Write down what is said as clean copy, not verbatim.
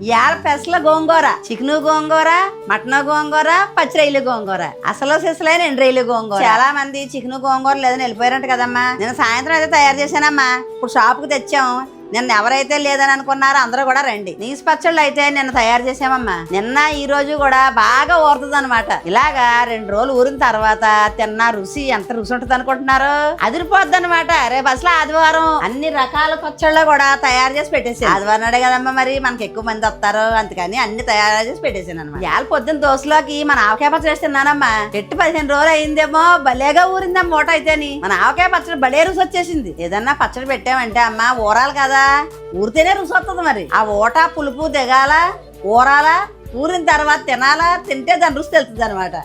ఇవాళ పెసల గోంగూర, చికెన్ గోంగూర, మటన్ గోంగూర, పచ్చిరైలు గోంగూర, అసలు సిసలైన ఎండ్రైలు గోంగూర. చాలా మంది చికెన్ గోంగూర లేదని వెళ్ళిపోయారంట కదమ్మా. నేను సాయంత్రం అయితే తయారు చేశానమ్మా. ఇప్పుడు షాపుకి తెచ్చాం. నిన్న ఎవరైతే లేదని అనుకున్నారో అందరూ కూడా రండి. నీసు పచ్చళ్ళు అయితే నిన్న తయారు చేసామమ్మా. నిన్న ఈ రోజు కూడా బాగా ఊరుతుంది అనమాట. ఇలాగా 2 రోజులు ఊరిన తర్వాత తిన్న రుచి ఎంత రుచి ఉంటుంది అనుకుంటున్నారు? అదిరిపోద్ది అనమాట. రేపు అసలు ఆదివారం అన్ని రకాల పచ్చళ్ళు కూడా తయారు చేసి పెట్టేసాను. ఆదివారం నాడే కదమ్మా, మరి మనకి ఎక్కువ మంది వస్తారు, అందుకని అన్ని తయారు చేసి పెట్టేసాను అనమాట. ఇవాళ పొద్దున్న దోశలోకి మన ఆవకాయ పచ్చడి వేస్తున్నానమ్మా. పెట్టి 15 రోజులు అయిందేమో, భలేగా ఊరిందమ్మ మూట అయితేని. మన ఆవకాయ పచ్చడి భలే రుచి వచ్చేసింది. ఏదన్నా పచ్చడి పెట్టామంటే అమ్మ ఊరాలి కదా, ఊరితేనే రుచి వస్తుంది. మరి ఆ ఓట పులుపు దిగాల, ఊరాల, ఊరిన తర్వాత తినాలా, తింటే దాని రుచి తెలుస్తుంది అనమాట.